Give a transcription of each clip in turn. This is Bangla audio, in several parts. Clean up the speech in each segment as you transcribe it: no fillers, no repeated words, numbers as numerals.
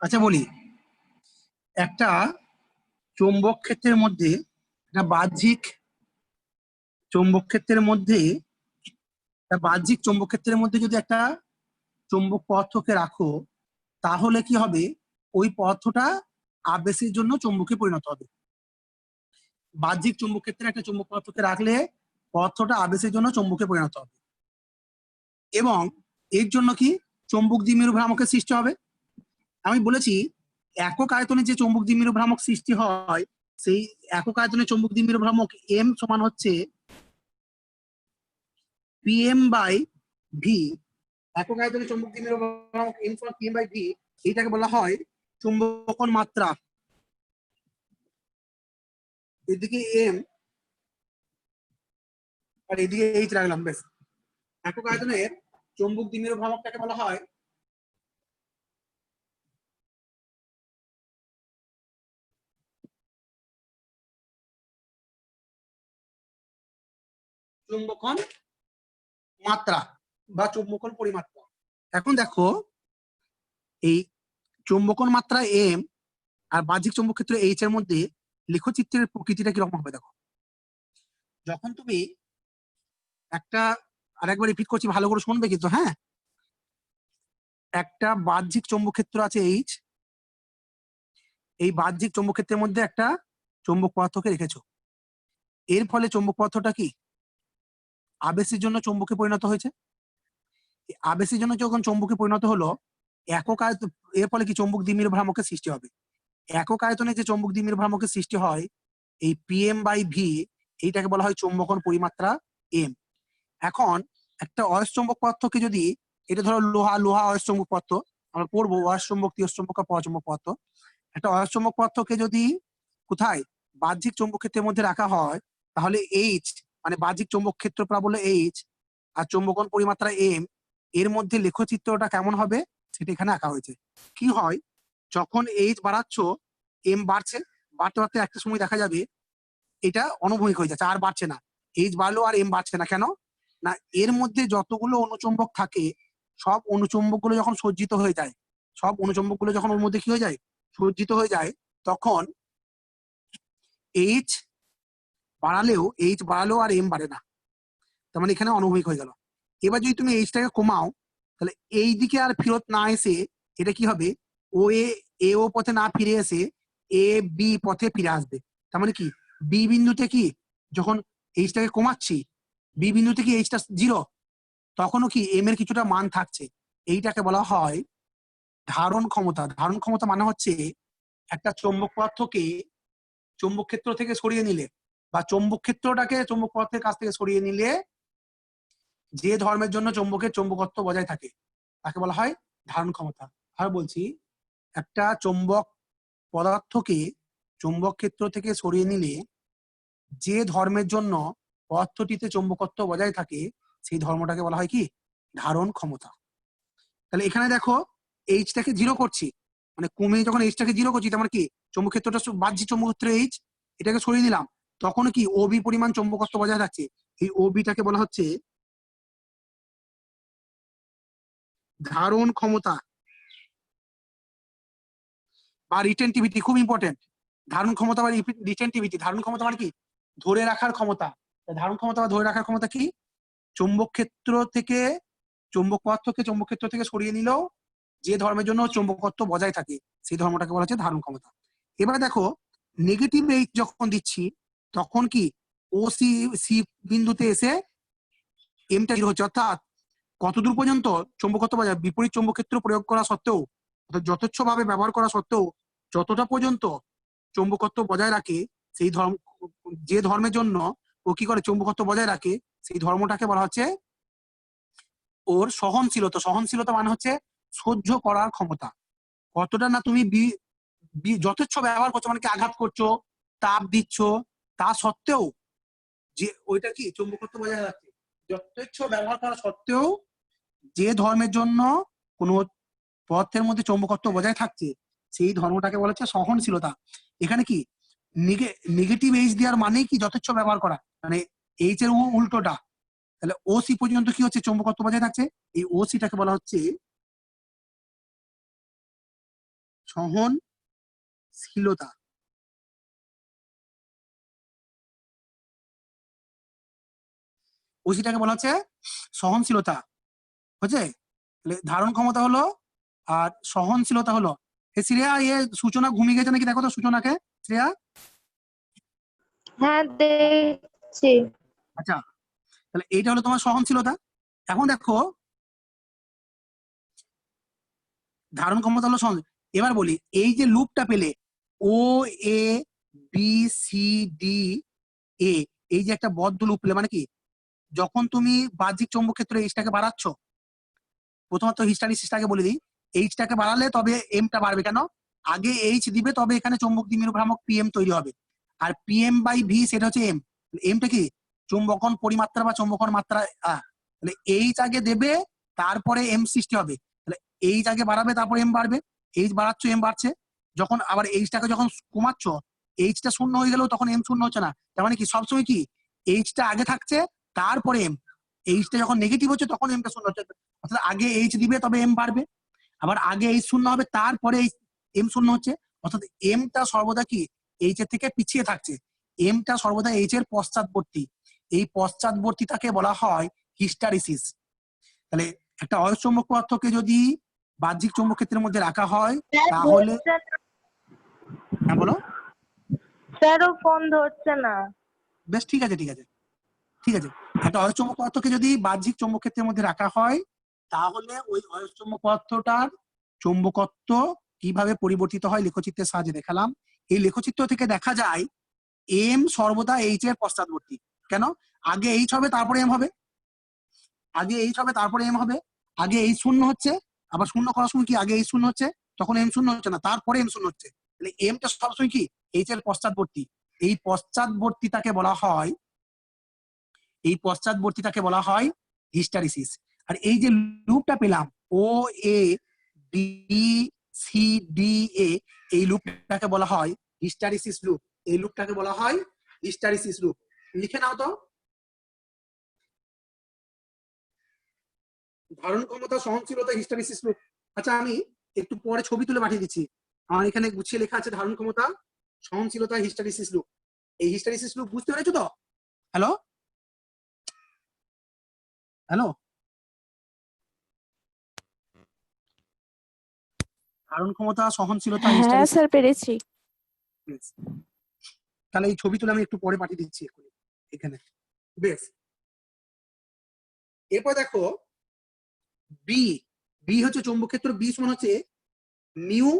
আচ্ছা বলি, একটা চৌম্বক ক্ষেত্রের মধ্যে, একটা বাহ্যিক চৌম্বক ক্ষেত্রের মধ্যে বাহ্যিক চৌম্বক ক্ষেত্রের মধ্যে যদি একটা চৌম্বক পদার্থকে রাখো, তাহলে কি হবে? ওই পদার্থটা আবেশের জন্য চৌম্বকে পরিণত হবে। বাহ্যিক চৌম্বক ক্ষেত্রে একটা চৌম্বক পদার্থকে রাখলে পদার্থটা আবেশের জন্য চৌম্বকে পরিণত হবে, এবং এর জন্য কি চৌম্বক দ্বিমেরু ভ্রামকের সৃষ্টি হবে। আমি বলেছি একক আয়তনে যে চৌম্বক দ্বিমেরু ভ্রামক সৃষ্টি হয়, সেই একক আয়তনে চৌম্বক দ্বিমেরু ভ্রামক এম সমান হচ্ছে পিএম বাই ভি। একক আয়তনে চৌম্বক দ্বিমেরু ভ্রামক এম সমান পিএম বাই ভি, এইটাকে বলা হয় চুম্বকন মাত্রা। এদিকে এম আর এদিকে এইচ রাখলাম, বেশ। একক আয়তনের চৌম্বক দ্বিমেরু ভ্রামকটাকে বলা হয় চুম্বকন মাত্রা বা চুম্বকন পরিমাত্রা। এখন দেখো, এই চুম্বকন মাত্রা এম আর বাহ্যিক চৌম্বক ক্ষেত্র এইচ এর মধ্যে লেখচিত্রের প্রকৃতিটা কিরকম হবে দেখো। যখন তুমি একটা, আরেকবার রিপিট করছি, ভালো করে শুনবে কিন্তু, হ্যাঁ। একটা বাহ্যিক চৌম্বক ক্ষেত্র আছে এইচ, এই বাহ্যিক চৌম্বক ক্ষেত্রের মধ্যে একটা চৌম্বক পদার্থকে রেখেছো। এর ফলে চৌম্বক পদার্থটা কি আবেশের জন্য চৌম্বকে পরিণত হয়েছে। আবেশের জন্য যখন চৌম্বকে পরিণত হলো, একক আয়তন, এর ফলে কি চৌম্বক দ্বিমেরু ভ্রামকের সৃষ্টি হবে। একক আয়তনে যে চৌম্বক দ্বিমেরু ভ্রামকের সৃষ্টি হয়, এই পিএম বাই ভি, এইটাকে বলা হয় চৌম্বকন পরিমাত্রা এম। এখন একটা অয়স্চম্বক পদার্থকে যদি, এটা ধরো লোহা, লোহা অয়স্চম্বক পদার্থ, আমরা পড়বো অয়স্চম্বক, তিয়স্চম্বক আর পরাচম্বক পদার্থ। একটা অয়স্চম্বক পদার্থকে যদি কোথায় বাহ্যিক চৌম্বক ক্ষেত্রের মধ্যে রাখা হয়, তাহলে এইচ মানে বাহ্যিক চৌম্বক ক্ষেত্র বলে এইচ আর চৌম্বকন পরিমাত্রা এম, এর মধ্যে লেখচিত্রটা কেমন হবে সেটা এখানে আঁকা হয়েছে। কি হয়, যখন এইচ বাড়াচ্ছ, এম বাড়ছে, বাড়তে বাড়তে একটা সময় দেখা যাবে এটা অনুভূমিক হয়ে যাচ্ছে, আর বাড়ছে না। এইচ বাড়লো আর এম বাড়ছে না, কেন না? এর মধ্যে যতগুলো অনুচম্বক থাকে, সব অনুচম্বক গুলো যখন সজ্জিত হয়ে যায়, সব অনুচম্বক গুলো যখন ওর মধ্যে কি হয়ে যায়, সজ্জিত হয়ে যায়, তখন এইচ বাড়ালেও আর এম বাড়ে না, তার মানে এখানে অনুভূমিক হয়ে গেল। এবার যদি তুমি এইচটাকে কমাও, তাহলে এই দিকে আর ফেরত না এসে এটা কি হবে, ও পথে না ফিরে এসে এ বি পথে ফিরে আসবে। তার মানে কি বি বিন্দুতে কি, যখন এইচটাকে কমাচ্ছি, বি বিন্দুতে কি এইচটা 0, তখনও কি এম এর কিছুটা মান থাকছে। এইটাকে বলা হয় ধারণ ক্ষমতা। ধারণ ক্ষমতা মানে হচ্ছে একটা চৌম্বক পদার্থকে চৌম্বক ক্ষেত্র থেকে সরিয়ে নিলে, বা চৌম্বক ক্ষেত্রটাকে চৌম্বক পদার্থের কাছ থেকে সরিয়ে নিলে যে ধর্মের জন্য চৌম্বকের চৌম্বকত্ব বজায় থাকে, তাকে বলা হয় ধারণ ক্ষমতা। আর বলছি, একটা চৌম্বক পদার্থকে চৌম্বক ক্ষেত্র থেকে সরিয়ে নিলে যে ধর্মের জন্য পদার্থটিতে চৌম্বকত্ব বজায় থাকে, সেই ধর্মটাকে বলা হয় কি ধারণ ক্ষমতা। তাহলে এখানে দেখো, এইচটাকে 0 করছি, মানে কমিয়ে যখন এইচটাকে 0 করছি, তার মানে কি চৌম্বক ক্ষেত্রটা বাহ্যিক চৌম্বক ক্ষেত্র এইচ, এটাকে সরিয়ে দিলাম, তখন কি ওবি পরিমাণ চৌম্বকত্ব বজায় থাকছে। এই ওবিটাকে বলা হচ্ছে ধারণ ক্ষমতা বা রিটেনটিভিটি। খুব ইম্পর্টেন্ট, ধারণ ক্ষমতা বা রিটেনটিভিটি। ধারণ ক্ষমতা মানে কি ধরে রাখার ক্ষমতা। ধারণ ক্ষমতা বা ধরে রাখার ক্ষমতা কি, চৌম্বক ক্ষেত্র থেকে চৌম্বক পদার্থকে চৌম্বক ক্ষেত্র থেকে সরিয়ে নিলেও যে ধর্মের জন্য চৌম্বকত্ব বজায় থাকে, সেই ধর্মটাকে বলা হচ্ছে ধারণ ক্ষমতা। এবারে দেখো, নেগেটিভ এইচ যখন দিচ্ছি, তখন কি ও সি বিন্দুতে এসে এমটা 0 হচ্ছে। অর্থাৎ কতদূর পর্যন্ত চৌম্বকত্ব বজায়, বিপরীত চৌম্বক ক্ষেত্র প্রয়োগ করা সত্ত্বেও, যথেচ্ছ ভাবে ব্যবহার করা সত্ত্বেও, যতটা পর্যন্ত চৌম্বকত্ব বজায় রাখে, সেই ধর্ম, যে ধর্মের জন্য ও কি করে চৌম্বকত্ব বজায় রাখে, সেই ধর্মটাকে বলা হচ্ছে ওর সহনশীলতা। সহনশীলতা মানে হচ্ছে সহ্য করার ক্ষমতা। কতটা না তুমি যথেচ্ছ ব্যবহার করছো, মানে কি আঘাত করছো, তাপ দিচ্ছ, তা সত্ত্বেও যে ওইটা কি চৌম্বকত্ব বজায় রাখছে। যথেচ্ছ ব্যবহার করা সত্ত্বেও যে ধর্মের জন্য কোনো পদার্থের মধ্যে চৌম্বকত্ব বজায় থাকছে, সেই ধর্মটাকে বলা হচ্ছে সহনশীলতা। এখানে কি নেগেটিভ এইচ দেওয়ার মানেই কি যথেচ্ছ ব্যবহার করা, মানে এইচ এর উল্টোটা। তাহলে ও সি পর্যন্ত কি হচ্ছে চৌম্বকত্ব বজায় থাকছে, এই ও সিটাকে বলা হচ্ছে সহনশীলতা। ওইটাকে বলা হচ্ছে সহনশীলতা, বুঝছে? ধারণ ক্ষমতা হলো আর সহনশীলতা হলো। শ্রেয়া সূচনা ঘুমিয়ে গেছে নাকি দেখো তো সূচনাকে, শ্রেয়া। হ্যাঁ দেখছি। আচ্ছা, তাহলে এইটা হলো তোমার সহনশীলতা। এখন দেখো ধারণ ক্ষমতা হলো সহন। এবার বলি এই যে লুপটা পেলে ও A B C D A, এই যে একটা বদ্ধ লুপ পেলে, মানে কি যখন তুমি বাহ্যিক চৌম্বক ক্ষেত্রে এইচটাকে বাড়াচ্ছ, প্রথমত হিস্টারিসিসটাকে বলে দিই, এইচটাকে বাড়ালে তবে এমটা বাড়বে। কেন? আগে এইচ দিবে তবে এখানে চৌম্বক দ্বিমেরু ভ্রামক পিএম তৈরি হবে, আর পিএম বাই ভি সেটা হচ্ছে এম। এমটা কি চুম্বকন পরিমাত্রা বা চুম্বকন মাত্রা। তাহলে এইচ আগে দেবে তারপরে এম সৃষ্টি হবে। তাহলে এইচ আগে বাড়াবে তারপরে এম বাড়বে, এইচ বাড়াচ্ছ এম বাড়ছে। যখন আবার এইচটাকে যখন কমাচ্ছ, এইচটা শূন্য হয়ে গেলেও তখন এম শূন্য হচ্ছে না। তার মানে কি সবসময় কি এইচটা আগে থাকছে তারপরে এম, এইচটা যখন নেগেটিভ হচ্ছে তখন এমটা শূন্য হচ্ছে। অর্থাৎ আগে এইচ দিবে তবে এম বাড়বে, আবার আগে এইচ শূন্য হবে তারপরে এম শূন্য হচ্ছে। অর্থাৎ এমটা সর্বদা কি এইচ এর থেকে পিছিয়ে থাকছে, এমটা সর্বদা এইচ এর পশ্চাৎবর্তী। এই পশ্চাৎবর্তীটাকে বলা হয় হিস্টারিসিস। তাহলে একটা অয়স্চম্বক পদার্থকে যদি বাহ্যিক চৌম্বক ক্ষেত্রের মধ্যে রাখা হয় তাহলে, হ্যাঁ বলো। স্যারও ফোন ধরছে না। বেশ, ঠিক আছে ঠিক আছে ঠিক আছে। একটা অয়স্চম্বক পদার্থকে যদি বাহ্যিক চৌম্বক ক্ষেত্রের মধ্যে রাখা হয় তাহলে ওই অয়স্চম্বক পদার্থটার চৌম্বকত্ব কিভাবে পরিবর্তিত হয় লেখচিত্রের সাহায্যে দেখালাম। এই লেখচিত্র থেকে দেখা যায় এম সর্বদা এইচ এর পশ্চাৎবর্তী। কেন? আগে এইচ হবে তারপরে এম হবে, আগে এইচ হবে তারপরে এম হবে। আগে এইচ শূন্য হচ্ছে, আবার শূন্য করার সময় কি আগে এইচ শূন্য হচ্ছে, তখন এম শূন্য হচ্ছে না, তারপরে এম শূন্য হচ্ছে। তাহলে এমটা সবসময় কি এইচ এর পশ্চাৎবর্তী। এই পশ্চাৎবর্তীটাকে বলা হয়, এই পশ্চাৎবর্তীটাকে বলা হয় হিস্টারিসিস। আর এই যে লুপটা পেলাম ও A B C D A, এই লুপটাকে বলা হয় হিস্টারিসিস লুপ। এই লুপটাকে বলা হয় হিস্টারিসিস লুপ। লিখে নাও তো, ধারণ ক্ষমতা, সহনশীলতা, হিস্টারিসিস লুপ। আচ্ছা আমি একটু পরে ছবি তুলে পাঠিয়ে দিচ্ছি, আমার এখানে গুছিয়ে লেখা আছে ধারণ ক্ষমতা, সহনশীলতা, হিস্টারিসিস লুপ। এই হিস্টারিসিস লুপ বুঝতে পেরেছো তো? হ্যালো হ্যালো, ধারণ ক্ষমতা, সহনশীলতা, হ্যাঁ হিস্টারিসিস। স্যার পেরেছি। তাহলে এই ছবি তুলে আমি একটু পরে পাঠিয়ে দিচ্ছি এখানে। বেশ, এরপর দেখো বি, বি হচ্ছে চৌম্বক ক্ষেত্র, বি সমান হচ্ছে মিউ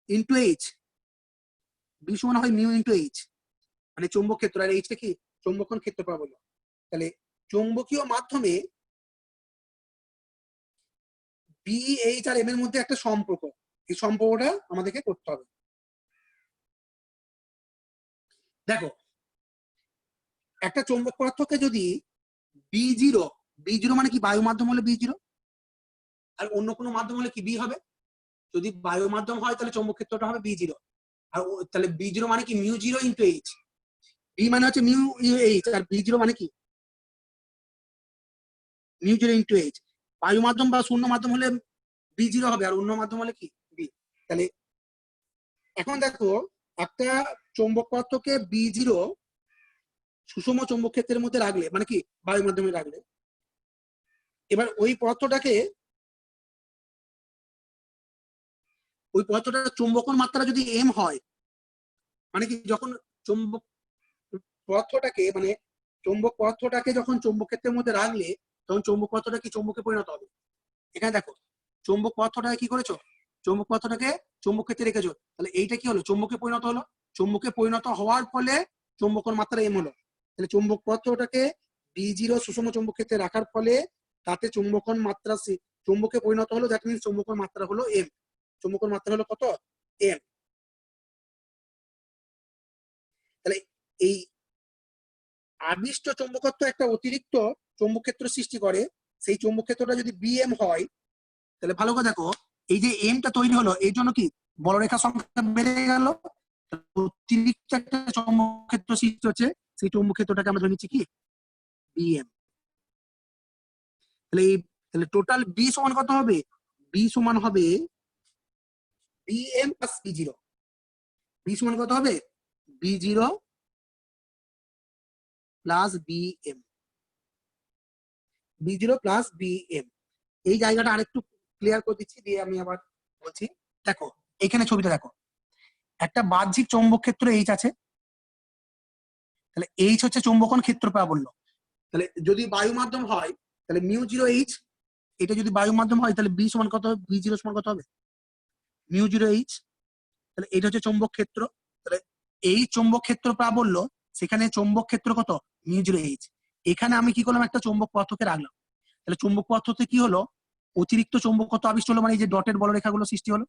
ইন্টু এইচ। বি সমান হয় মিউ ইন্টু এইচ, মানে চৌম্বক ক্ষেত্র, আর এইচটা কি চৌম্বকন ক্ষেত্রফল বলো। তাহলে চৌম্বকীয় মাধ্যমে বি এইচ আর এম এর মধ্যে একটা সম্পর্ক, এই সম্পর্কটা আমাদেরকে করতে হবে। দেখো একটা চৌম্বক পদার্থকে যদি বি জিরো, বি জিরো মানে কি বায়ু মাধ্যম হলে বি জিরো, আর অন্য কোনো মাধ্যম হলে কি বি হবে। যদি বায়ু মাধ্যম হয় তাহলে চৌম্বক ক্ষেত্রটা হবে বি জিরো, আর তাহলে বি জিরো মানে কি mu zero into H. B মানে হচ্ছে মিউ এইচ, আর বি জিরো মানে কি মিউ জিরো ইন্টু এইচ। বায়ু মাধ্যম বা শূন্য মাধ্যম হলে বি জিরো হবে, আর অন্য মাধ্যম হলে কি বি। তাহলে এখন দেখো একটা চৌম্বক পদার্থকে বি জিরো সুষম চৌম্বক ক্ষেত্রের মধ্যে রাখলে, মানে কি বায়ু মাধ্যমে রাখলে, এবার ওই পদার্থটার চুম্বকন মাত্রা যদি এম হয়, মানে কি যখন চৌম্বক পদার্থটাকে মানে চৌম্বক পদার্থটাকে যখন চৌম্বক ক্ষেত্রের মধ্যে রাখলে তখন চৌম্বক পদার্থটা কি চৌম্বকে পরিণত হবে। এখানে দেখো চৌম্বক পদার্থটাকে কি করেছো, চৌম্বক পদার্থটাকে চৌম্বক ক্ষেত্রে রেখেছো, তাহলে এইটা কি হলো চৌম্বকে পরিণত হলো। চৌম্বকে পরিণত হওয়ার ফলে চৌম্বকন মাত্রা এম হলো। তাহলে চৌম্বক পদার্থটাকে বি জিরো সুষম চৌম্বক ক্ষেত্রে রাখার ফলে তাতে চৌম্বকন মাত্রা চৌম্বকে পরিণত হলো, দ্যাট মিনস চৌম্বকন মাত্রা হলো এম। চৌম্বকন মাত্রা হলো কত, এম। তাহলে এই আবিষ্ট চৌম্বকত্ব একটা অতিরিক্ত চৌম্বক ক্ষেত্র সৃষ্টি করে। সেই চৌম্বক ক্ষেত্রটা যদি বিএম হয় তাহলে ভালো করে দেখো, এই যে এমটা তৈরি হলো এই জন্য কি বলরেখা সংখ্যা বেড়ে গেল, অতিরিক্ত একটা চৌম্বক ক্ষেত্র সৃষ্টি হচ্ছে, সেই চৌম্বক ক্ষেত্রটাকে আমরা ধরে নিচ্ছি কি বিএম। তাহলে টোটাল বি সমান কত হবে, বি সমান হবে BM plus B zero, B সমান কত হবে B zero plus BM, B zero plus BM. এই জায়গাটা আরেকটু ক্লিয়ার করে দিচ্ছি, দিয়ে আমি আবার বলছি। দেখো এখানে ছবিটা দেখো, একটা বাহ্যিক চৌম্বক ক্ষেত্র এইচ আছে, তাহলে এইচ হচ্ছে চৌম্বকন ক্ষেত্র প্রাবল্য। তাহলে যদি বায়ু মাধ্যম হয় তাহলে মিউ জিরো এইচ, এটা যদি বায়ু মাধ্যম হয় তাহলে বি সমান কত হবে, বি জিরো সমান কত হবে মিউ জিরো এইচ। তাহলে এটা হচ্ছে চৌম্বক ক্ষেত্র, তাহলে এই চৌম্বক ক্ষেত্র প্রাবল্য, সেখানে চৌম্বক ক্ষেত্র কত মিউ জিরো এইচ। এখানে আমি কি করলাম, একটা চৌম্বক পদার্থকে রাখলাম, তাহলে চৌম্বক পদার্থতে কি হলো, অতিরিক্ত চৌম্বকত্ব আবিষ্ট হলো, মানে এই যে ডটের বলরেখাগুলো সৃষ্টি হলো,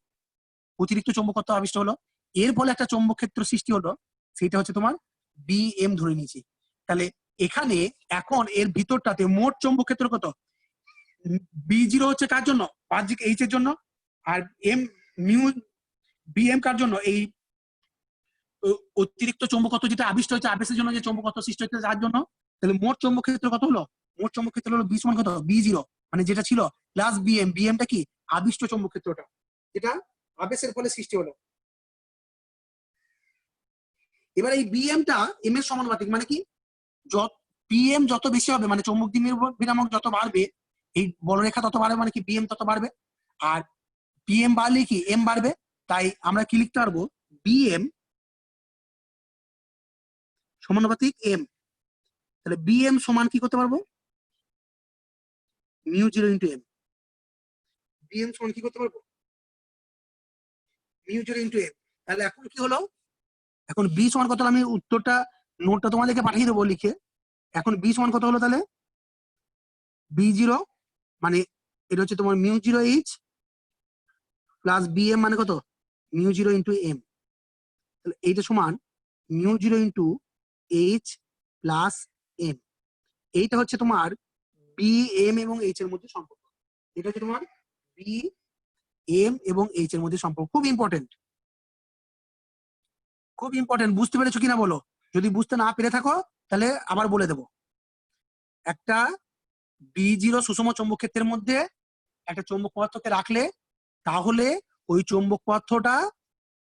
অতিরিক্ত চৌম্বকত্ব আবিষ্ট হলো, এর ফলে একটা চৌম্বক ক্ষেত্র সৃষ্টি হলো, সেটা হচ্ছে তোমার বিএম ধরে নিয়েছি। তাহলে এখানে এখন এর ভিতরটাতে মোট চৌম্বক ক্ষেত্র কত, বি জিরো হচ্ছে কার জন্য, বাহ্যিক এইচ এর জন্য, আর এম মিউ বিএম কার জন্য, এই অতিরিক্ত চৌম্বকত্ব যেটা আবিষ্ট হয়েছে আবেশের জন্য যে চৌম্বকত্ব সৃষ্টি হচ্ছে তার জন্য। তাহলে মোট চৌম্বক ক্ষেত্র কত হলো, মোট চৌম্বক ক্ষেত্র হলো বি সমান কত বি জিরো, মানে যেটা ছিল প্লাস বিএম, বিএমটা কি আবিষ্ট চৌম্বক ক্ষেত্রটা, যেটা আবেশের ফলে সৃষ্টি হলো। এবার এই বিএমটা এম এর সমানুপাতিক, মানে কি বিএম যত বেশি হবে, মানে চৌম্বক বিনিময় যত বাড়বে, এই বলরেখা তত বাড়বে, মানে কি বিএম তত বাড়বে, আর বিএম বাড়লে কি এম বাড়বে। তাই আমরা কি লিখতে পারবো, বিএম সমানুপাতিক এম। তাহলে বিএম সমান কি করতে পারবো, mu zero into M. BM সমান কি করতে পারবো, মিউ জিরো ইন্টু এম। তাহলে এখন কি হলো, এখন বি সমান কত হলো, আমি উত্তরটা নোটটা তোমাদেরকে পাঠিয়ে দেবো লিখে। এখন বি সমান কত হলো, তাহলে বি জিরো মানে এটা হচ্ছে তোমার mu zero H plus BM, মানে কত মিউ জিরো ইন্টু এম। তাহলে এইটা সমান mu zero into H plus M. এইটা হচ্ছে তোমার বি এম এবং এইচ এর মধ্যে সম্পর্ক। এটা হচ্ছে তোমার বি এম এবং এইচ এর মধ্যে সম্পর্ক। খুব ইম্পর্টেন্ট, খুব ইম্পর্টেন্ট। বুঝতে পেরেছো কিনা বলো, যদি বুঝতে না পেরে থাকো তাহলে আবার বলে দেবো। একটা বি জিরো সুষম চৌম্বক ক্ষেত্রের মধ্যে একটা চৌম্বক পদার্থকে রাখলে, তাহলে ওই চৌম্বক পদার্থটা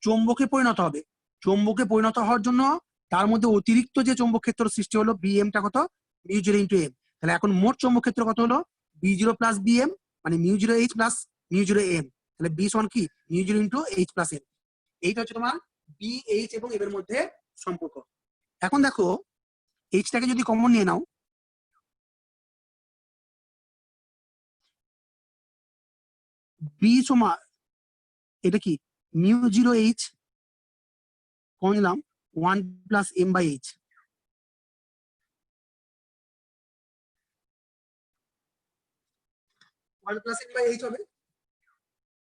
চৌম্বকে পরিণত হবে। চৌম্বকে পরিণত হওয়ার জন্য তার মধ্যে অতিরিক্ত যে চৌম্বক ক্ষেত্র সৃষ্টি হলো বিএমটা কত মিউ জিরো ইন্টু এম। তাহলে এখন মোট চৌম্বক ক্ষেত্র কত হলো বি জিরো প্লাস বিএম, মানে mu zero H plus mu zero M. তাহলে বি সমান কি mu zero into H plus M. এইটা হচ্ছে তোমার বি এইচ এবং এম এর মধ্যে সম্পর্ক। এখন দেখো এইচটাকে যদি কমন নিয়ে নাও, বি সমান এটা কি মিউ জিরো এইচ কমন নিলাম 1 plus M by H. 1 plus M by H হবে।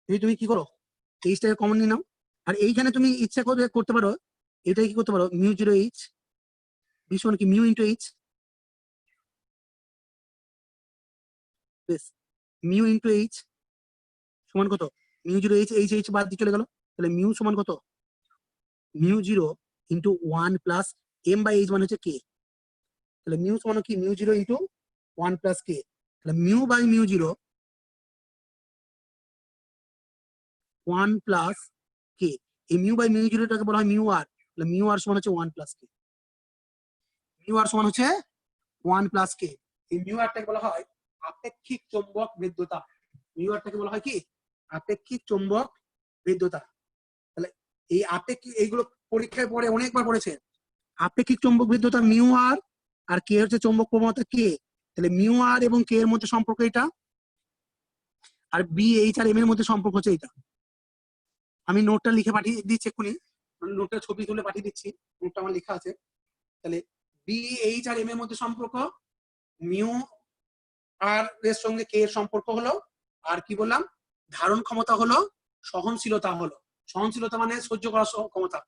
যদি তুমি কি করো এইচটাকে কমন নিয়ে নাও, আর এইখানে তুমি ইচ্ছা করে করতে পারো, এটাই কি করতে পারো মিউ জিরো এইচ বি সমান কি মিউ ইন্টু এইচ, বেশ মিউ ইন্টু এইচ সমান কত mu zero H, H H বাদ দিয়ে চলে গেল, তাহলে মিউ সমান কত mu zero into 1 plus M by H, মানে হচ্ছে কে। তাহলে মিউ সমান কি mu zero into 1 plus K. তাহলে mu by mu zero 1 plus K. এই মিউ বাই মিউ জিরোটাকে বলা হয় মিউ আর। তাহলে মিউ আর সমান হচ্ছে 1 প্লাস কে। মিউ আর সমান হচ্ছে 1 প্লাস কে। এই মিউ আরটাকে বলা হয় আপেক্ষিক চৌম্বক ভেদ্যতা। মিউ আরটাকে বলা হয় কি আপেক্ষিক চৌম্বক ভেদ্যতা। তাহলে এই আপেক্ষিক, এইগুলো পরীক্ষায় পড়ে অনেকবার পড়েছে। আপেক্ষিক চৌম্বক ভেদ্যতা মিউ আর, আর কে হচ্ছে চৌম্বক প্রবণতা কে। তাহলে মিউ আর এবং কে এর মধ্যে সম্পর্ক এটা, আর বি এইচ আর এম এর মধ্যে সম্পর্ক হচ্ছে এটা। আমি নোটটা লিখে পাঠিয়ে দিচ্ছি এক্ষুনি, নোটটা ছবি তুলে পাঠিয়ে দিচ্ছি, নোটটা আমার লেখা আছে। তাহলে বি এইচ আর এম এর মধ্যে সম্পর্ক, মিউ আর এর সঙ্গে কে এর সম্পর্ক হলো, আর কি বললাম ধারণ ক্ষমতা হলো, সহনশীলতা হলো। সহনশীলতা মানে সহ্য করার ক্ষমতা।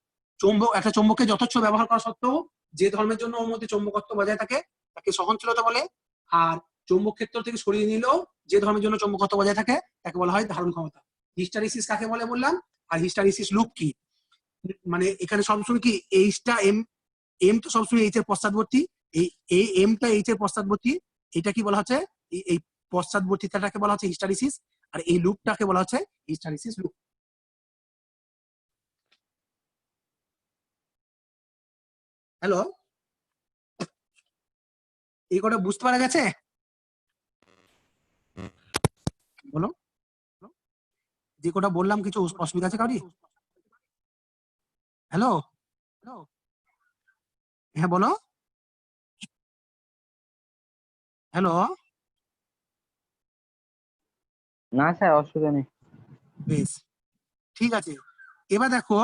চৌম্বক, একটা চৌম্বককে যথেচ্ছ ব্যবহার করা সত্ত্বেও যে ধর্মের জন্য ওর মধ্যে চৌম্বকত্ব বজায় থাকে তাকে সহনশীলতা বলে। আর চৌম্বক ক্ষেত্র থেকে সরিয়ে নিলেও যে ধর্মের জন্য চৌম্বকত্ব বজায় থাকে তাকে বলা হয় ধারণ ক্ষমতা। হিস্টারিসিস কাকে বলে বললাম, আর হিস্টারিসিস লুপ কি, মানে এখানে সবসময় কি এইচটা এম, এম তো সবসময় এইচ এর পশ্চাৎবর্তী, এই এমটা এইচ এর পশ্চাৎবর্তী, এটা কি বলা হচ্ছে এই পশ্চাৎবর্তীতাটাকে বলা হচ্ছে হিস্টারিসিস, আর এই লুপটাকে বলা হচ্ছে হিস্টারিসিস লুপ। হ্যালো, এই কটা বুঝতে পারা গেছে? বলো, যে কটা বললাম কিছু অসুবিধা আছে কাউরি? হ্যালো, হ্যাঁ বলো, হ্যালো। না স্যার, অসুবিধা নেই। বেশ, ঠিক আছে। এবার দেখো,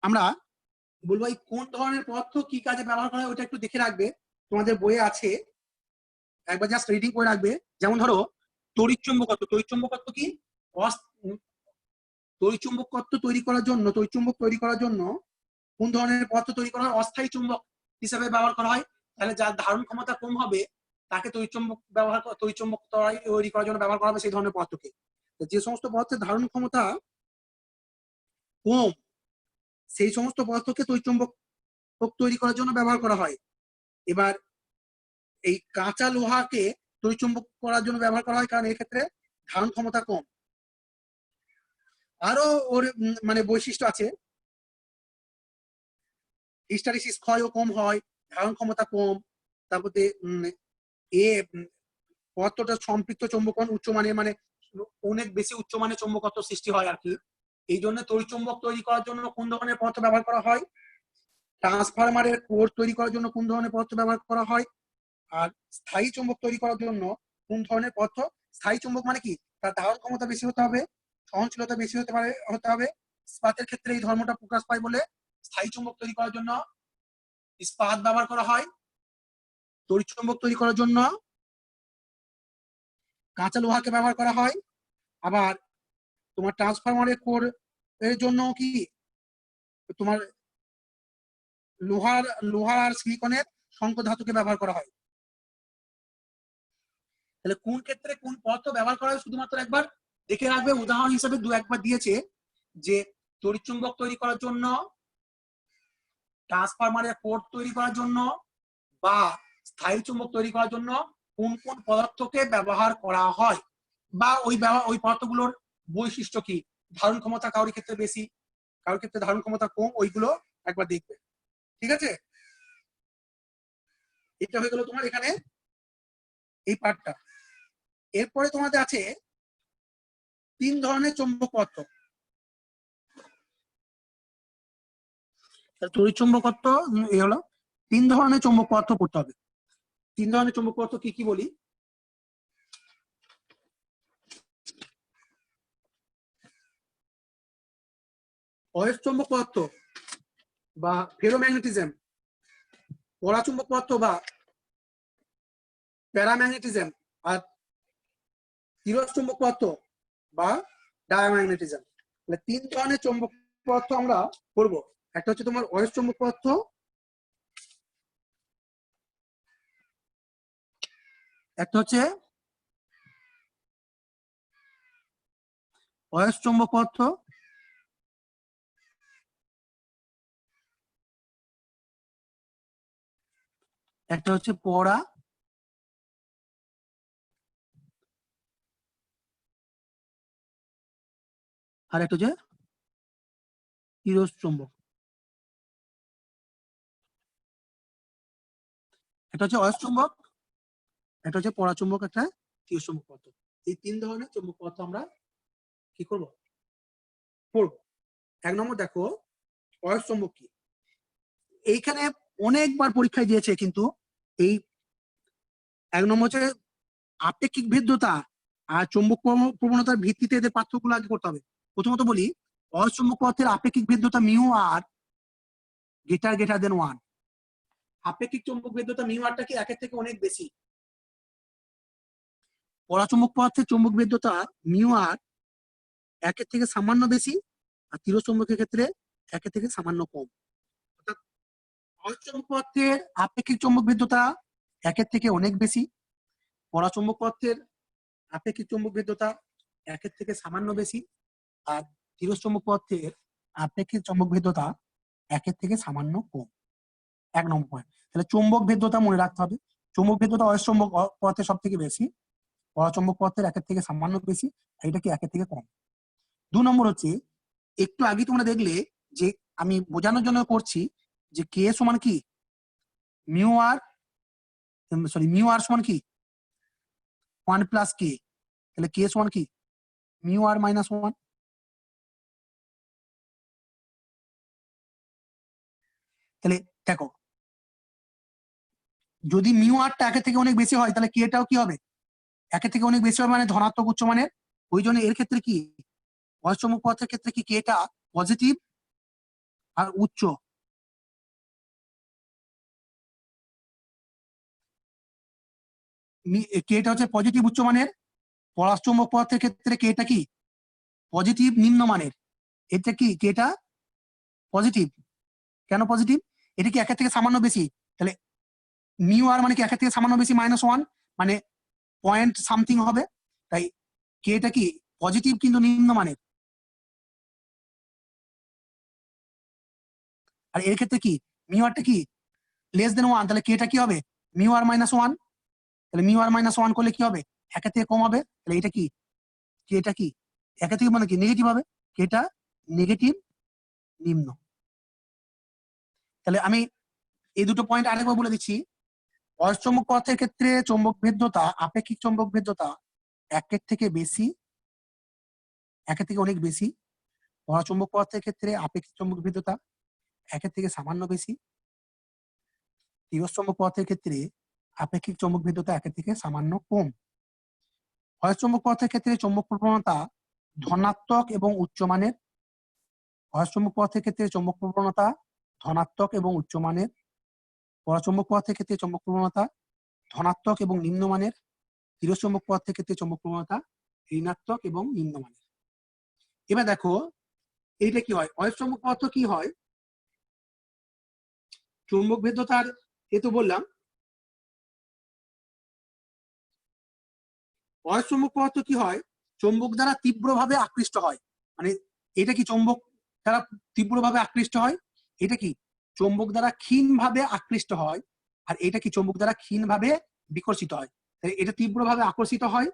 আমরা বলবো এই কোন ধরনের পদার্থ কি কাজে ব্যবহার করা হয় ওটা একটু দেখে রাখবে, তোমাদের বইয়ে আছে, একবার জাস্ট রিডিং করে রাখবে। যেমন ধরো তড়িৎচুম্বকত্ব। তড়িৎচুম্বকত্ব কি? তড়িৎচুম্বকত্ব তৈরি করার জন্য, তড়িৎচুম্বক তৈরি করার জন্য কোন ধরনের পদার্থ তৈরি করা হয়? অস্থায়ী চুম্বক হিসাবে ব্যবহার করা হয়। তাহলে যার ধারণ ক্ষমতা কম হবে তাকে তড়িৎচুম্বক তড়িৎচুম্বক তৈরি করার জন্য ব্যবহার করা হবে সেই ধরনের পদার্থকে। যে সমস্ত পদার্থের ধারণ ক্ষমতা কম সেই সমস্ত পদার্থকে তড়িৎচুম্বক তৈরি করার জন্য ব্যবহার করা হয়। এবার এই কাঁচা লোহাকে তড়িৎচুম্বক করার জন্য ব্যবহার করা হয়, কারণ এর ক্ষেত্রে ধারণ ক্ষমতা কম। আরো ওর মানে বৈশিষ্ট্য আছে, হিস্টারিসিস ক্ষয়ও কম হয়, ধারণ ক্ষমতা কম, তারপরে পদার্থটা সম্পৃক্ত চৌম্বকন উচ্চমানের, মানে অনেক বেশি উচ্চমানের চৌম্বকত্ব সৃষ্টি হয় আর কি। এই জন্য তড়িৎচুম্বক তৈরি করার জন্য কোন ধরনের পদার্থ ব্যবহার করা হয়? ট্রান্সফরমারের কোর তৈরি করার জন্য কোন ধরনের পদার্থ ব্যবহার করা হয়? আর স্থায়ী চুম্বক তৈরি করার জন্য কোন ধরনের পদার্থ? স্থায়ী চুম্বক মানে কি? তার ধারণ ক্ষমতা বেশি হতে হবে, সহনশীলতা বেশি হতে হবে। ইস্পাতের ক্ষেত্রে এই ধর্মটা প্রকাশ পায় বলে স্থায়ী চুম্বক তৈরি করার জন্য ইস্পাত ব্যবহার করা হয়। তড়িৎ চুম্বক তৈরি করার জন্য কাঁচা লোহাকে ব্যবহার করা হয়। আবার তোমার ট্রান্সফরমারের কোর এর জন্য কি তোমার লোহার আর সিলিকনের সংকর ধাতুকে ব্যবহার করা হয়। তাহলে কোন ক্ষেত্রে কোন পদার্থ ব্যবহার করা হয় শুধুমাত্র একবার দেখে রাখবে। উদাহরণ হিসেবে দু একবার দিয়েছে যে তড়িৎচুম্বক তৈরি করার জন্য, ট্রান্সফরমারের কোর তৈরি করার জন্য বা স্থায়ী চুম্বক তৈরি করার জন্য কোন কোন পদার্থকে ব্যবহার করা হয়, বা ওই পদার্থগুলোর বৈশিষ্ট্য কি, ধারণ ক্ষমতা কারোর ক্ষেত্রে বেশি, কারোর ক্ষেত্রে ধারণ ক্ষমতা কম, ওইগুলো একবার দেখবে। ঠিক আছে, এটা হয়ে গেল তোমার এখানে এই পার্টটা। এরপরে তোমাদের আছে 3 ধরনের চৌম্বক পদার্থ। তড়িৎচুম্বকত্ব এই হলো 3 ধরনের চৌম্বক পদার্থ পড়তে হবে। 3 ধরনের চৌম্বক পদার্থ কি কি বলি? অয়স্চুম্বক পদার্থ বা ফেরোম্যাগনেটিজম, পরাচুম্বক পদার্থ বা প্যারাম্যাগনেটিজম, আর স্থিরচুম্বক পদার্থ বা ডায়াম্যাগনেটিজম। তাহলে 3 ধরনের চৌম্বক পদার্থ আমরা পড়বো। একটা হচ্ছে তোমার অয়স্চুম্বক পদার্থ, একটা হচ্ছে অয়স্চুম্বক পদার্থ, একটা হচ্ছে পরা, আর একটা হচ্ছে স্থিরচুম্বক। একটা হচ্ছে অয়স্চুম্বক, একটা হচ্ছে পরাচুম্বক, একটা স্থিরচুম্বক পদার্থ। এই 3 ধরনের চৌম্বক পদার্থ আমরা কি করব? পড়বো। 1 নম্বর দেখো অয়স্চুম্বক কি। এইখানে অনেকবার পরীক্ষায় দিয়েছে, কিন্তু এই 1 নম্বর হচ্ছে আপেক্ষিক ভেদ্যতা আর চৌম্বক প্রবণতার ভিত্তিতে এদের পার্থক্যগুলো আগে করতে হবে। প্রথমত বলি, অয়স্চুম্বক পদার্থের আপেক্ষিক ভেদ্যতা মিউ আর গ্রেটার দেন 1। আপেক্ষিক চৌম্বক ভেদ্যতা মিউ আরটা কি 1 এর থেকে অনেক বেশি। পরাচুম্বক পদার্থের চৌম্বক ভেদ্যতা মিউ আর 1 এর থেকে সামান্য বেশি, আর স্থিরচুম্বকের ক্ষেত্রে 1 এর থেকে সামান্য কম। অর্থাৎ অয়স্চুম্বক পদার্থের আপেক্ষিক চৌম্বক ভেদ্যতা 1 এর থেকে অনেক বেশি, পরাচুম্বক পদার্থের আপেক্ষিক চৌম্বক ভেদ্যতা 1 এর থেকে সামান্য বেশি, আর স্থিরচুম্বক পদার্থের আপেক্ষিক চৌম্বক ভেদ্যতা 1 এর থেকে সামান্য কম। 1 নম্বর পয়েন্ট। তাহলে চৌম্বক ভেদ্যতা মনে রাখতে হবে। চৌম্বক ভেদ্যতা অয়স্চুম্বক পদার্থের সব থেকে বেশি, পরাচুম্বক পদার্থের 1 এর থেকে সামান্য বেশি, এটা কি 1 এর থেকে কম। 2 নম্বর হচ্ছে, একটু আগে তোমরা দেখলে যে আমি বোঝানোর জন্য করছি যে কে সমান কি মিউ আর মিউ আর সমান কি 1 প্লাস কে, তাহলে কে সমান কি মিউ আর মাইনাস 1। তাহলে দেখো যদি মিউ আরটা একের থেকে অনেক বেশি হয় তাহলে কেটাও কি হবে একের থেকে অনেক বেশি হবে, মানে ধনাত্মক উচ্চমানের। ওই জন্য এর ক্ষেত্রে কি অচমক পদার্থের ক্ষেত্রে কি কেটা পজিটিভ আর উচ্চ, কেটা হচ্ছে পজিটিভ উচ্চমানের। পরাচুম্বক পদার্থের ক্ষেত্রে কেটা কি পজিটিভ নিম্নমানের। এটা কি কেটা পজিটিভ, কেন পজিটিভ? এটা কি একের থেকে সামান্য বেশি, তাহলে মিউ আর মানে কি একের থেকে সামান্য বেশি -1 মানে পয়েন্ট সামথিং হবে, তাই কেটা কি পজিটিভ কিন্তু নিম্নমানের। আর এর ক্ষেত্রে কি মিউ আরটা কি লেস দেন 1, তাহলে কেটা কি হবে মিউ আর -1। তাহলে মিউ আর -1 করলে কি হবে একের থেকে কম হবে, তাহলে এটা কি কেটা কি একের থেকে মানে কি নেগেটিভ হবে, কেটা নেগেটিভ নিম্ন। তাহলে আমি এই দুটো পয়েন্ট আরেকবার বলে দিচ্ছি। অচৌম্বক পদার্থের ক্ষেত্রে চৌম্বক ভেদ্যতা আপেক্ষিক চৌম্বক ভেদ্যতা একের থেকে বেশি, একের থেকে অনেক বেশি। পরাচৌম্বক পদার্থের ক্ষেত্রে আপেক্ষিক চৌম্বক ভেদ্যতা একের থেকে সামান্য বেশি। তিরস্চৌম্বক পদার্থের ক্ষেত্রে আপেক্ষিক চৌম্বক ভেদ্যতা একের থেকে সামান্য কম। অচৌম্বক পদার্থের ক্ষেত্রে চৌম্বক প্রবণতা ধনাত্মক এবং উচ্চমানের। অচৌম্বক পদার্থের ক্ষেত্রে চৌম্বক প্রবণতা ধনাত্মক এবং উচ্চমানের। পরাচৌম্বক পদার্থের ক্ষেত্রে চৌম্বক প্রবণতা ধনাত্মক এবং নিম্নমানের। তিরস্চৌম্বক পদার্থের ক্ষেত্রে চৌম্বক প্রবণতা ঋণাত্মক এবং নিম্নমানের। এবার দেখো এইটা কি হয়, অচৌম্বক পদার্থ কি হয়, চৌম্বক ভেদ্যতার এ তো বললাম। অচৌম্বক পদার্থ কি হয় চৌম্বক দ্বারা তীব্রভাবে আকৃষ্ট হয়, মানে এটা কি চৌম্বক দ্বারা তীব্রভাবে আকৃষ্ট হয়, এটা কি চৌম্বক দ্বারা ক্ষীণভাবে আকৃষ্ট হয়, আর এটা কি চৌম্বক দ্বারা ক্ষীণভাবে বিকর্ষিত হয়। এটা তীব্রভাবে আকর্ষিত হয়,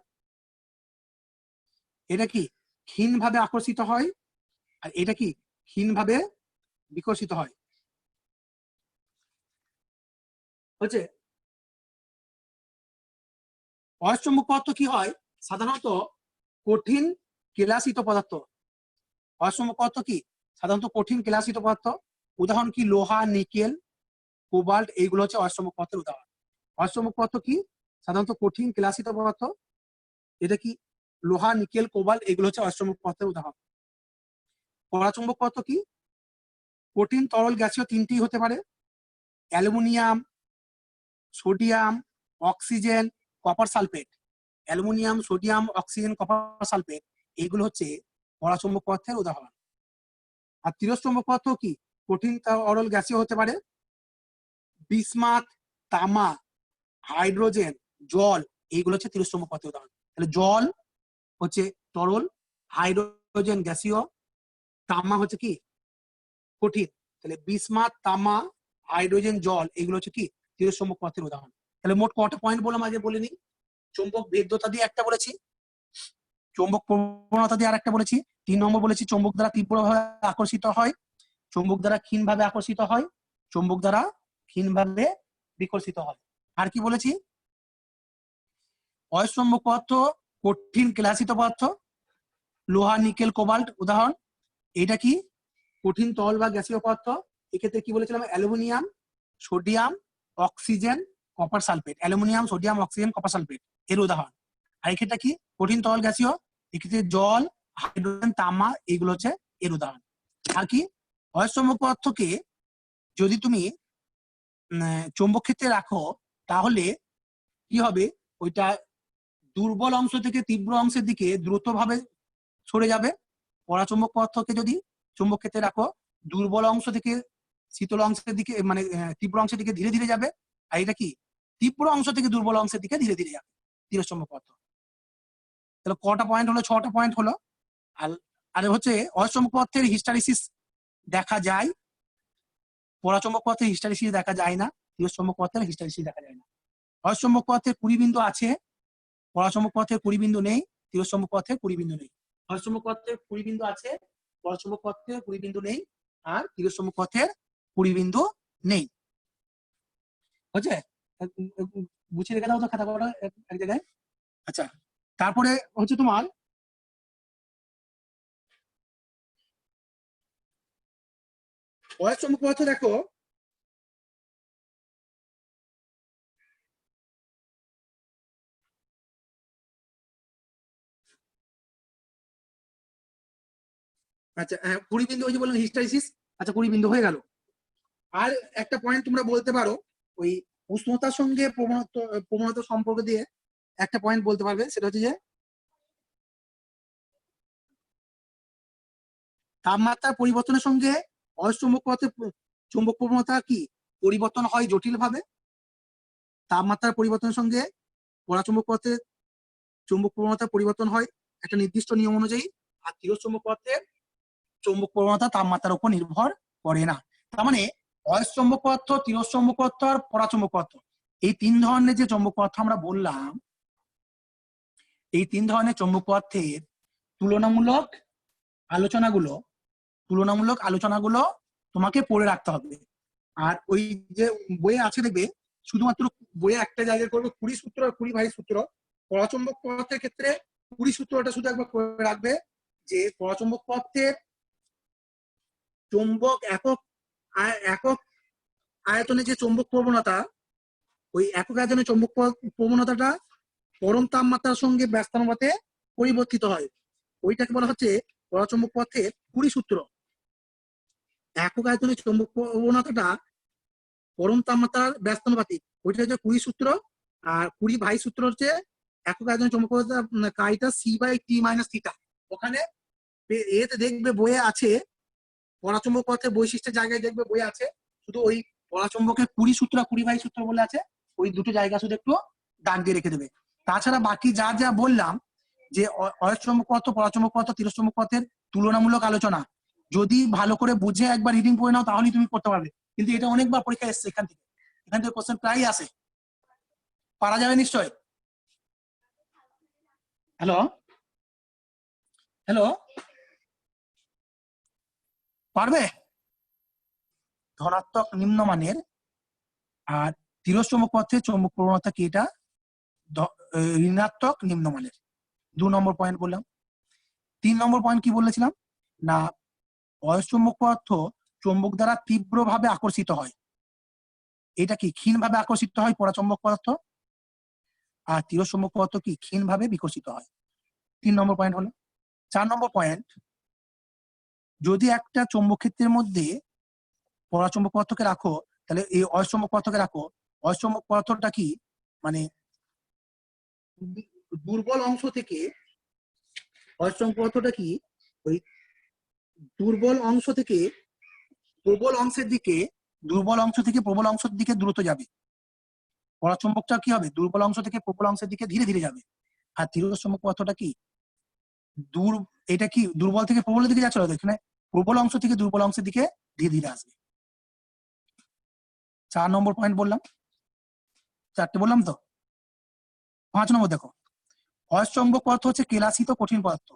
এটা কি ক্ষীণভাবে আকর্ষিত হয়, আর এটা কি ক্ষীণভাবে বিকর্ষিত হয়। হচ্ছে অচৌম্বক পদার্থ কি হয় সাধারণত কঠিন কেলাসিত পদার্থ। অচৌম্বক পদার্থ কি সাধারণত কঠিন কেলাসিত পদার্থ। উদাহরণ কি লোহা, নিকেল, কোবাল্ট, এইগুলো হচ্ছে অচৌম্বক পদার্থের উদাহরণ। অচৌম্বক পদার্থ কি সাধারণত কঠিন কেলাসিত পদার্থ, এটা কি লোহা, নিকেল, কোবাল্ট, এগুলো হচ্ছে অচৌম্বক পদার্থের উদাহরণ। পরাচৌম্বক পদার্থ কি কঠিন, তরল, গ্যাসীয় তিনটি হতে পারে। Aluminium, sodium, oxygen, copper sulphate. Aluminium, sodium, oxygen, copper sulphate এইগুলো হচ্ছে পরাচৌম্বক পদার্থের উদাহরণ। আর তিরস্চৌম্বক পদার্থ কি কঠিন, তরল, গ্যাসীয় হতে পারে। বিসমাথ, তামা, হাইড্রোজেন, জল, এইগুলো হচ্ছে তিরস্চৌম্বক পদার্থের উদাহরণ। তাহলে জল হচ্ছে তরল, হাইড্রোজেন গ্যাসীয়, তামা হচ্ছে কি কঠিন। তাহলে বিসমাথ, তামা, হাইড্রোজেন, জল এগুলো হচ্ছে কি তিরস্চৌম্বক পদার্থের উদাহরণ। তাহলে মোট কটা পয়েন্ট বললাম আগে বলে নিই। চৌম্বক ভেদ্যতা দিয়ে একটা বলেছি, চৌম্বক প্রবণতা দিয়ে আরেকটা বলেছি, 3 নম্বর বলেছি চৌম্বক দ্বারা তীব্রভাবে আকর্ষিত হয়, চৌম্বক দ্বারা ক্ষীণভাবে আকর্ষিত হয়, চৌম্বক দ্বারা ক্ষীণভাবে বিকর্ষিত হয়। আর কি বলেছি অচৌম্বক পদার্থ কঠিন কেলাসিত পদার্থ, লোহা, নিকেল, কোবাল্ট উদাহরণ। এটা কি কঠিন, তরল বা গ্যাসীয় পদার্থ। এক্ষেত্রে কি বলেছিলাম aluminium, sodium, oxygen, copper sulphate. Aluminium, sodium, oxygen, copper sulphate এর উদাহরণ। আর এক্ষেত্রে কি কঠিন, তরল, গ্যাসীয়, এক্ষেত্রে জল, হাইড্রোজেন, তামা এইগুলো হচ্ছে এর উদাহরণ। আর কি অচৌম্বক পদার্থকে যদি তুমি চৌম্বক ক্ষেত্রে রাখো তাহলে কি হবে, ওইটা দুর্বল অংশ থেকে তীব্র অংশের দিকে দ্রুতভাবে সরে যাবে। পরাচৌম্বক পদার্থকে যদি চৌম্বক ক্ষেত্রে রাখো দুর্বল অংশ থেকে শীতল অংশের দিকে মানে তীব্র অংশের দিকে ধীরে ধীরে যাবে। আর এটা কি তীব্র অংশ থেকে দুর্বল অংশের দিকে ধীরে ধীরে যাবে তিরস্চৌম্বক পদার্থ। তাহলে কটা পয়েন্ট হলো, 6টা পয়েন্ট হলো। আর আর হচ্ছে অচৌম্বক পদার্থের হিস্টারিসিস দেখা যায়, পরাচৌম্বক পদার্থের হিস্টারিসিস দেখা যায় না, তিরস্চৌম্বক পদার্থের হিস্টারিসিস দেখা যায় না। অচৌম্বক পদার্থের 20 বিন্দু আছে, পরাচৌম্বক পদার্থের 20 বিন্দু নেই, তিরস্চৌম্বক পদার্থের 20 বিন্দু নেই। অচৌম্বক পদার্থের 20 বিন্দু আছে, পরাচৌম্বক পদার্থের 20 বিন্দু নেই, আর তিরস্চম্বক পথের কুড়িবিন্দু নেই। বুঝছে? গুছিয়ে রেখে দাও তো খাতা কটা এক জায়গায়। আচ্ছা, তারপরে হচ্ছে তোমার অয়স্চম্বক পদার্থ দেখো, আচ্ছা হ্যাঁ 20 বিন্দু ওই যে বললেন হিস্টাইসিস, আচ্ছা 20 বিন্দু হয়ে গেল। আর একটা পয়েন্ট তোমরা বলতে পারো, ওই উষ্ণতার সঙ্গে প্রবণতা সম্পর্ক দিয়ে একটা পয়েন্ট বলতে পারবে, সেটা হচ্ছে যে তাপমাত্রার পরিবর্তনের সঙ্গে অয়স্চম্বক পদার্থের চুম্বক প্রবণতা কি পরিবর্তন হয় জটিল ভাবে। তাপমাত্রার পরিবর্তনের সঙ্গে পরাচুম্বক পদার্থের চুম্বক প্রবণতা পরিবর্তন হয় একটা নির্দিষ্ট নিয়ম অনুযায়ী, আর তিরস্চম্বক পদার্থের চৌম্বক প্রবণতা তাপমাত্রার উপর নির্ভর করে না। তার মানে অয়স্চম্বক পদার্থ, তিরস্চম্বক পদার্থ আর পরাচুম্বক পদার্থ, এই তিন ধরনের যে চৌম্বক পদার্থ আমরা বললাম, এই তিন ধরনের চৌম্বক পদার্থের তুলনামূলক আলোচনাগুলো তোমাকে পড়ে রাখতে হবে। আর ওই যে বইয়ে আছে দেখবে, শুধুমাত্র বইয়ে একটা জায়গায় করবে 20 সূত্র আর 20 ভাই সূত্র। পরাচুম্বক পদার্থের ক্ষেত্রে 20 সূত্রটা শুধু একবার করে রাখবে, যে পরাচুম্বক পদার্থের চৌম্বক একক আয়তনে যে চৌম্বক প্রবণতা, ওই একক আয়তনে চৌম্বক প্রবণতাটা পরম তাপমাত্রার সঙ্গে ব্যস্তানুপাতে পরিবর্তিত হয়। ওইটাকে বলা হচ্ছে পরাচুম্বক পদার্থের 20 সূত্র। একক আয়তনে চৌম্বক প্রবণতাটা পরম তাপমাত্রার ব্যস্তানুপাতিক, ওইটা হচ্ছে 20 সূত্র। আর 20 ভাই সূত্র হচ্ছে একক আয়তনে চৌম্বক প্রবণতা কাইটা C/T-θ। ওখানে এতে দেখবে বইয়ে আছে, পরাচুম্বক পদার্থের বৈশিষ্ট্যের জায়গায় দেখবে বই আছে, শুধু ওই পরাচুম্বকের 20 সূত্র 20 ভাই সূত্র বলে আছে, ওই দুটো জায়গা শুধু একটু দাগ দিয়ে রেখে দেবে। তাছাড়া বাকি যা যা বললাম, যে অয়স্চম্বক পদার্থ, পরাচুম্বক পদার্থ, তিরস্চম্বক পদার্থের তুলনামূলক আলোচনা, যদি ভালো করে বুঝে একবার রিডিং পড়ে নাও তাহলেই তুমি করতে পারবে। কিন্তু এটা অনেকবার পরীক্ষা এসছে, এখান থেকে কোশ্চেন প্রায় আসে, পারা যাবে নিশ্চয়। হ্যালো হ্যালো, পারবে? ধনাত্মক নিম্নমানের আর তিরস্চম্বক পদার্থের চৌম্বক প্রবণতা কি, এটা ঋণাত্মক নিম্নমানের। 2 নম্বর পয়েন্ট বললাম। 3 নম্বর পয়েন্ট কি বলেছিলাম না, অয়স্চম্বক পদার্থ চৌম্বক দ্বারা তীব্রভাবে আকর্ষিত হয়। এটা কি ক্ষীণভাবে আকর্ষিত হয় পরাচুম্বক পদার্থ, আর তিরস্চম্বক পদার্থ কি ক্ষীণভাবে বিকশিত হয়। 3 নম্বর পয়েন্ট হলো। 4 নম্বর পয়েন্ট, যদি একটা চৌম্বক ক্ষেত্রের মধ্যে পরাচুম্বক পদার্থকে রাখো, তাহলে এই অয়স্চম্বক পদার্থকে রাখো, অয়স্চম্বক পদার্থটা কি মানে দুর্বল অংশ থেকে, অয়স্চম্বক পদার্থটা কি ওই দুর্বল অংশ থেকে প্রবল অংশের দিকে, দুর্বল অংশ থেকে প্রবল অংশের দিকে দ্রুত যাবে। পরাচুম্বকটা কি হবে, দুর্বল অংশ থেকে প্রবল অংশের দিকে ধীরে ধীরে যাবে। আর তিরস্চম্বক পদার্থটা কি এটা কি দুর্বল থেকে প্রবলের দিকে যাচ্ছে, এখানে প্রবল অংশ থেকে দুর্বল অংশের দিকে ধীরে ধীরে আসবে। 4 নম্বর পয়েন্ট বললাম, 4টে বললাম তো। 5 নম্বর দেখো, অয়স্চম্বক পদার্থ হচ্ছে কেলাসিত কঠিন পদার্থ।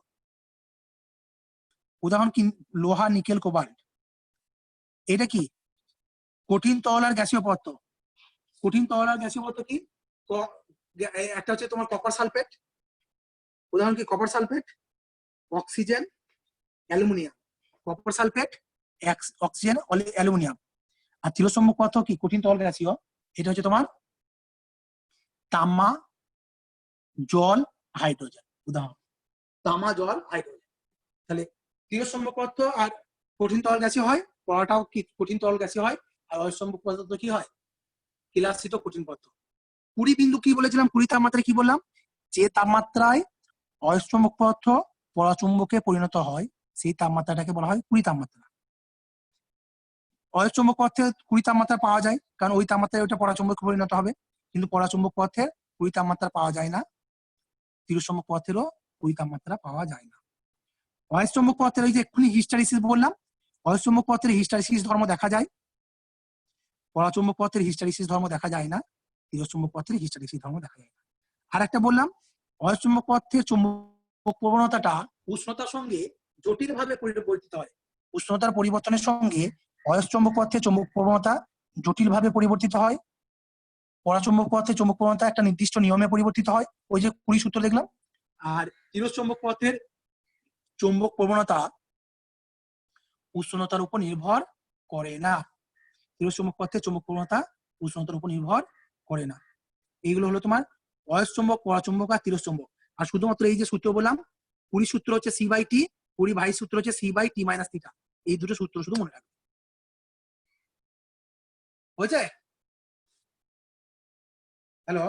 উদাহরণ কি, লোহা, নিকেল, কোবাল্ট। এটা কি কঠিন তরল আর গ্যাসীয় পদার্থ। কঠিন তরল আর গ্যাসীয় পদার্থ কি, একটা হচ্ছে তোমার কপার সালফেট, উদাহরণ কি copper sulphate, oxygen, aluminium. Copper sulphate, oxygen, aluminium. আর তিরস্চম্বক পদার্থ কি কঠিন তরল গ্যাসীয়, এটা হচ্ছে তোমার তামা, জল, হাইড্রোজেন। উদাহরণ তামা, জল, হাইড্রোজেন। তাহলে তিরস্চম্বক পদার্থ আর কঠিন তরল গ্যাসীয় হয়, পড়াটাও কি কঠিন তরল গ্যাসীয় হয়। আর অয়স্চম্বক পদার্থ কি হয়, কেলাসিত কঠিন পদার্থ। 20 বিন্দু কি বলেছিলাম, 20 তাপমাত্রায় কি বললাম, যে তাপমাত্রায় অয়স্চম্বক পদার্থ পরাচুম্বকে পরিণত হয়, সেই তাপমাত্রাটাকে বলা হয় 20 তাপমাত্রা। অয়স্চম্বক পদার্থে 20 তাপমাত্রা পাওয়া যায়, কারণ ওই তাপমাত্রায় ওটা পরাচুম্বকে পরিণত হবে। কিন্তু পরাচুম্বক পদার্থের 20 তাপমাত্রা পাওয়া যায় না, তিরস্চম্বক পদার্থেরও 20 তাপমাত্রা পাওয়া যায় না। অয়স্চম্বক পদার্থের ওই যে এক্ষুনি হিস্টারিসিস বললাম, অয়স্চম্বক পদার্থের হিস্টারিসিস ধর্ম দেখা যায়, পরাচুম্বক পদার্থের হিস্টারিসিস ধর্ম দেখা যায় না, তিরস্চম্বক পদার্থের হিস্টারিসিস ধর্ম দেখা যায় না। আর একটা বললাম, অয়স্চম্বক পদার্থের চুম্বক প্রবণতাটা উষ্ণতার সঙ্গে জটিল ভাবে পরিবর্তিত হয়। উষ্ণতার পরিবর্তনের সঙ্গে অয়স্চম্বক পদার্থের চৌম্বক প্রবণতা জটিলভাবে পরিবর্তিত হয়। পরাচুম্বক পদার্থের চৌম্বক প্রবণতা একটা নির্দিষ্ট নিয়মে পরিবর্তিত হয়, ওই যে 20 সূত্র দেখলাম। আর চিরচৌম্বক পদার্থের চৌম্বক প্রবণতা উষ্ণতার উপর নির্ভর করে না। চিরচৌম্বক পদার্থের চৌম্বক প্রবণতা উষ্ণতার উপর নির্ভর করে না। এইগুলো হলো তোমার অয়স্চম্বক, পরাচুম্বক আর তিরস্চম্বক। আর শুধুমাত্র এই যে সূত্র বললাম, 20 সূত্র হচ্ছে C/T, 20 ভাই সূত্র হচ্ছে C/T - থিটা। এই দুটো সূত্র শুধু মনে রাখবে। হয়েছে? হ্যালো।